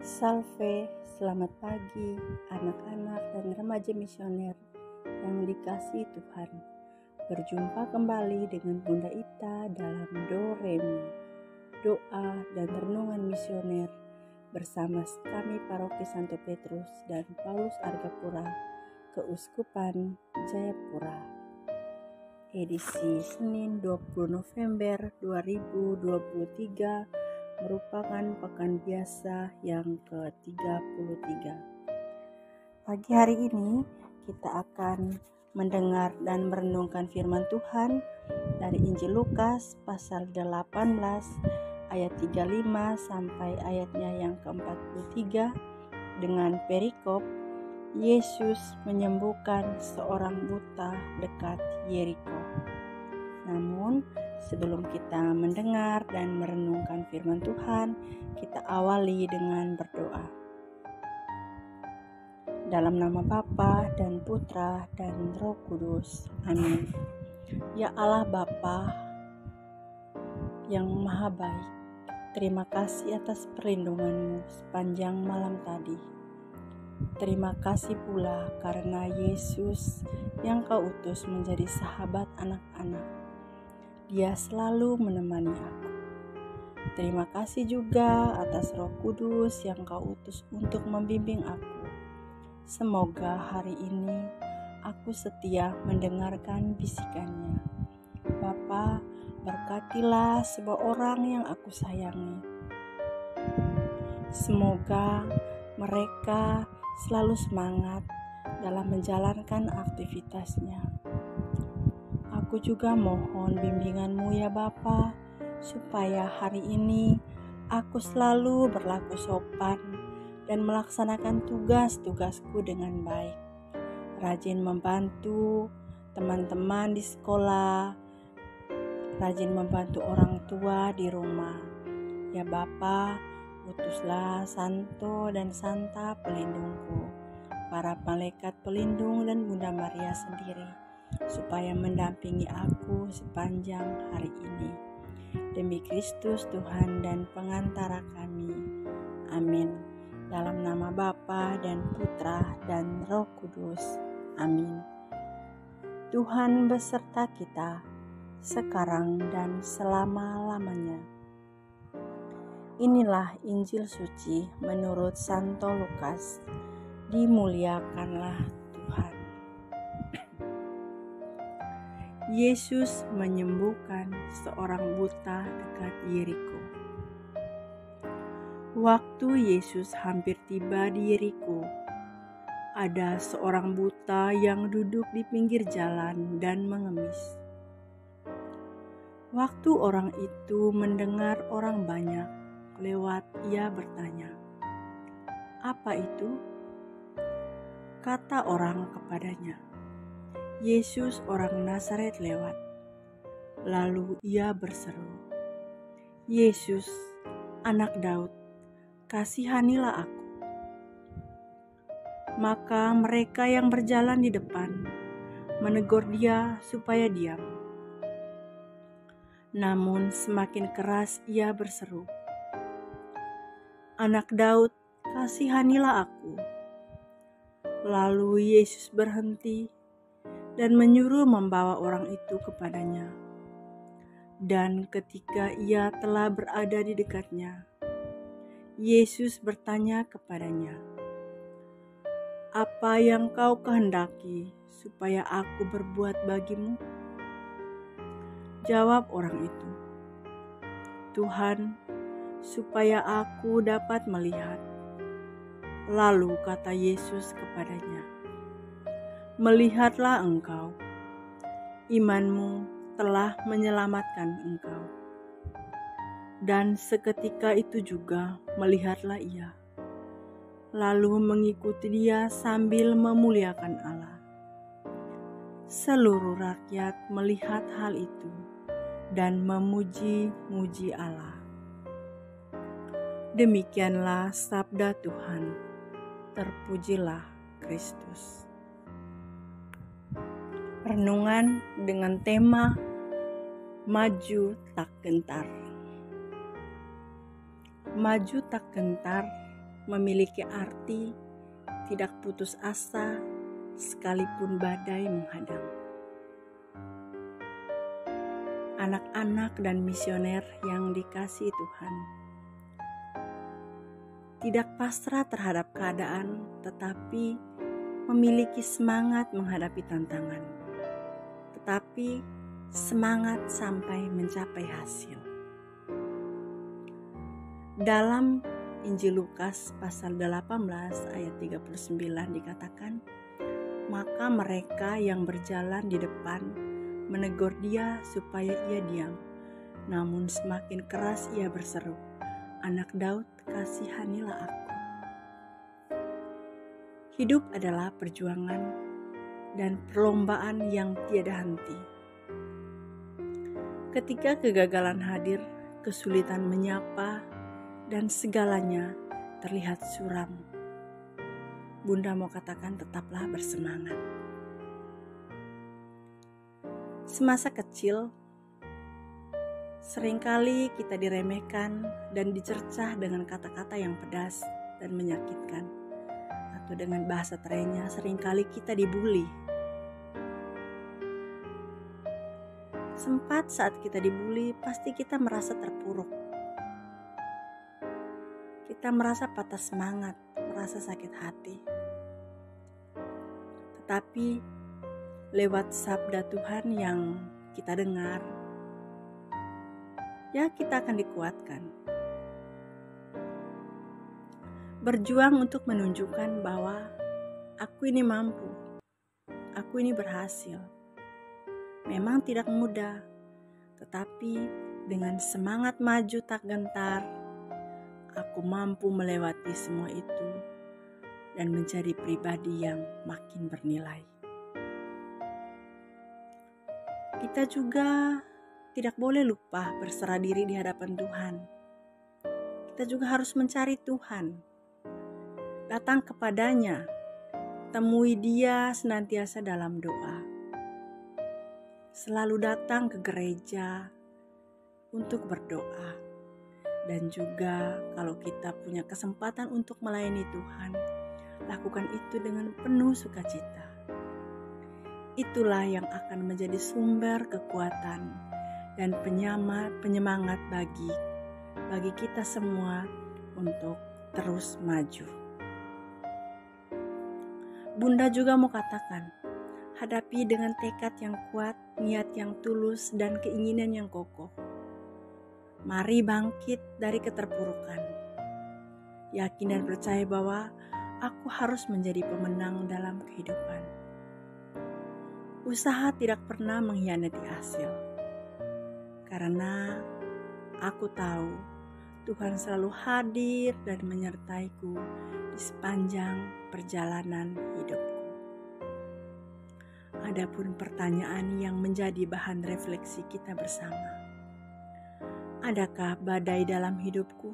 Salve, selamat pagi anak-anak dan remaja misioner yang dikasihi Tuhan. Berjumpa kembali dengan Bunda Ita dalam Do Re Mi, doa dan renungan misioner bersama kami Paroki Santo Petrus dan Paulus Argapura, Keuskupan Jayapura. Edisi Senin 20 November 2023 merupakan pekan biasa yang ke-33. Pagi hari ini kita akan mendengar dan merenungkan firman Tuhan dari Injil Lukas pasal 18 ayat 35 sampai ayatnya yang ke-43 dengan perikop Yesus menyembuhkan seorang buta dekat Yeriko. Namun, sebelum kita mendengar dan merenungkan firman Tuhan, kita awali dengan berdoa. Dalam nama Bapa dan Putra dan Roh Kudus. Amin. Ya Allah Bapa yang Maha Baik, terima kasih atas perlindungan-Mu sepanjang malam tadi. Terima kasih pula karena Yesus yang Kau utus menjadi sahabat anak-anak. Dia selalu menemani aku. Terima kasih juga atas Roh Kudus yang Kau utus untuk membimbing aku. Semoga hari ini aku setia mendengarkan bisikannya. Bapa, berkatilah semua orang yang aku sayangi. Semoga mereka selalu semangat dalam menjalankan aktivitasnya. Aku juga mohon bimbingan-Mu ya Bapa, supaya hari ini aku selalu berlaku sopan dan melaksanakan tugas-tugasku dengan baik. Rajin membantu teman-teman di sekolah, rajin membantu orang tua di rumah. Ya Bapa, utuslah Santo dan Santa pelindungku, para malaikat pelindung dan Bunda Maria sendiri, supaya mendampingi aku sepanjang hari ini. Demi Kristus Tuhan dan pengantara kami. Amin. Dalam nama Bapa dan Putra dan Roh Kudus. Amin. Tuhan beserta kita, sekarang dan selama-lamanya. Inilah Injil suci menurut Santo Lukas. Dimuliakanlah Tuhan. Yesus menyembuhkan seorang buta dekat Yeriko. Waktu Yesus hampir tiba di Yeriko, ada seorang buta yang duduk di pinggir jalan dan mengemis. Waktu orang itu mendengar orang banyak lewat, ia bertanya, "Apa itu?" Kata orang kepadanya, "Yesus orang Nazaret lewat." Lalu ia berseru, "Yesus, anak Daud, kasihanilah aku." Maka mereka yang berjalan di depan menegur dia supaya diam. Namun semakin keras ia berseru, "Anak Daud, kasihanilah aku." Lalu Yesus berhenti dan menyuruh membawa orang itu kepadanya. Dan ketika ia telah berada di dekatnya, Yesus bertanya kepadanya, "Apa yang kau kehendaki supaya aku berbuat bagimu?" Jawab orang itu, "Tuhan, supaya aku dapat melihat." Lalu kata Yesus kepadanya, "Melihatlah engkau, imanmu telah menyelamatkan engkau." Dan seketika itu juga melihatlah ia, lalu mengikuti dia sambil memuliakan Allah. Seluruh rakyat melihat hal itu dan memuji-muji Allah. Demikianlah sabda Tuhan. Terpujilah Kristus. Renungan dengan tema Maju Tak Gentar. Maju tak gentar memiliki arti tidak putus asa sekalipun badai menghadang. Anak-anak dan misioner yang dikasihi Tuhan, tidak pasrah terhadap keadaan, tetapi memiliki semangat menghadapi tantangan, tetapi semangat sampai mencapai hasil. Dalam Injil Lukas pasal 18 ayat 39 dikatakan, maka mereka yang berjalan di depan menegur dia supaya ia diam. Namun semakin keras ia berseru, "Anak Daud, kasihanilah aku." Hidup adalah perjuangan dan perlombaan yang tiada henti. Ketika kegagalan hadir, kesulitan menyapa, dan segalanya terlihat suram, Bunda mau katakan tetaplah bersemangat. Semasa kecil, seringkali kita diremehkan dan dicercah dengan kata-kata yang pedas dan menyakitkan. Atau dengan bahasa terenya, seringkali kita dibuli. Sempat saat kita dibuli, pasti kita merasa terpuruk. Kita merasa patah semangat, merasa sakit hati. Tetapi lewat sabda Tuhan yang kita dengar, ya kita akan dikuatkan. Berjuang untuk menunjukkan bahwa aku ini mampu, aku ini berhasil. Memang tidak mudah, tetapi dengan semangat maju tak gentar, aku mampu melewati semua itu dan menjadi pribadi yang makin bernilai. Kita juga tidak boleh lupa berserah diri di hadapan Tuhan. Kita juga harus mencari Tuhan, datang kepadanya, temui Dia senantiasa dalam doa. Selalu datang ke gereja untuk berdoa. Dan juga kalau kita punya kesempatan untuk melayani Tuhan, lakukan itu dengan penuh sukacita. Itulah yang akan menjadi sumber kekuatan dan penyemangat bagi kita semua untuk terus maju. Bunda juga mau katakan, hadapi dengan tekad yang kuat, niat yang tulus, dan keinginan yang kokoh. Mari bangkit dari keterpurukan. Yakin dan percaya bahwa aku harus menjadi pemenang dalam kehidupan. Usaha tidak pernah mengkhianati hasil. Karena aku tahu Tuhan selalu hadir dan menyertaiku di sepanjang perjalanan hidupku. Adapun pertanyaan yang menjadi bahan refleksi kita bersama, adakah badai dalam hidupku?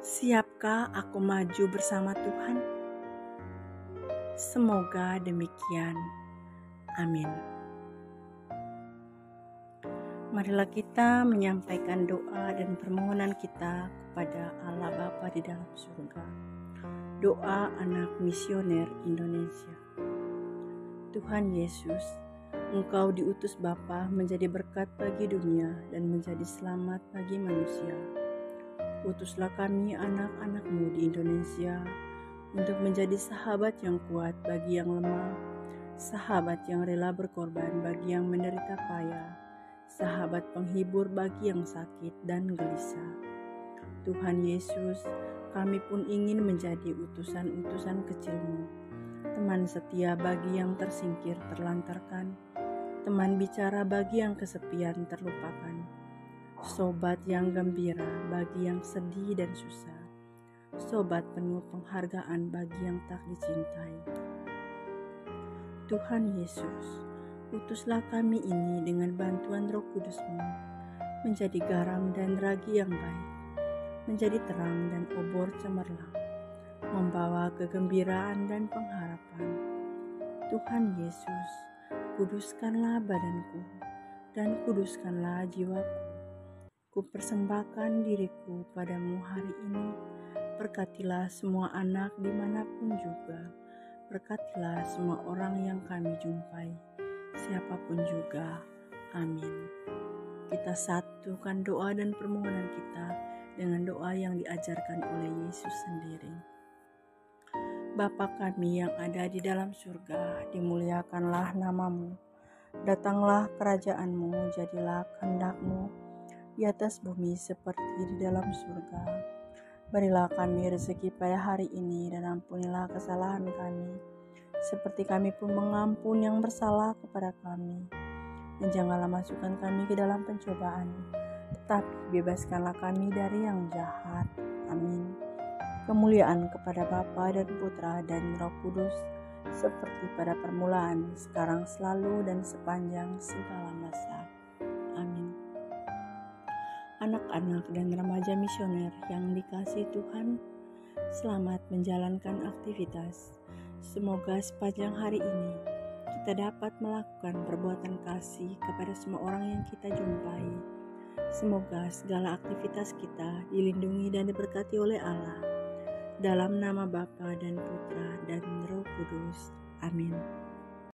Siapkah aku maju bersama Tuhan? Semoga demikian. Amin. Marilah kita menyampaikan doa dan permohonan kita kepada Allah Bapa di dalam surga. Doa anak misioner Indonesia. Tuhan Yesus, Engkau diutus Bapa menjadi berkat bagi dunia dan menjadi selamat bagi manusia. Utuslah kami anak-anak-Mu di Indonesia untuk menjadi sahabat yang kuat bagi yang lemah, sahabat yang rela berkorban bagi yang menderita payah, sahabat penghibur bagi yang sakit dan gelisah. Tuhan Yesus, kami pun ingin menjadi utusan-utusan kecil-Mu, teman setia bagi yang tersingkir terlantarkan, teman bicara bagi yang kesepian terlupakan, sobat yang gembira bagi yang sedih dan susah, sobat penuh penghargaan bagi yang tak dicintai. Tuhan Yesus, utuslah kami ini dengan bantuan Roh Kudus-Mu, menjadi garam dan ragi yang baik, menjadi terang dan obor cemerlang, membawa kegembiraan dan pengharapan. Tuhan Yesus, kuduskanlah badanku dan kuduskanlah jiwaku. Kupersembahkan diriku padamu hari ini. Berkatilah semua anak dimanapun juga. Berkatilah semua orang yang kami jumpai, siapapun juga. Amin. Kita satukan doa dan permohonan kita dengan doa yang diajarkan oleh Yesus sendiri. Bapa kami yang ada di dalam surga, dimuliakanlah namamu. Datanglah kerajaanmu, jadilah kehendak-Mu di atas bumi seperti di dalam surga. Berilah kami rezeki pada hari ini dan ampunilah kesalahan kami, seperti kami pun mengampun yang bersalah kepada kami. Dan janganlah masukkan kami ke dalam pencobaan, tetapi bebaskanlah kami dari yang jahat. Amin. Kemuliaan kepada Bapa dan Putra dan Roh Kudus, seperti pada permulaan, sekarang, selalu, dan sepanjang segala masa. Amin. Anak-anak dan remaja misioner yang dikasihi Tuhan, selamat menjalankan aktivitas. Semoga sepanjang hari ini kita dapat melakukan perbuatan kasih kepada semua orang yang kita jumpai. Semoga segala aktivitas kita dilindungi dan diberkati oleh Allah. Dalam nama Bapa dan Putra dan Roh Kudus. Amin.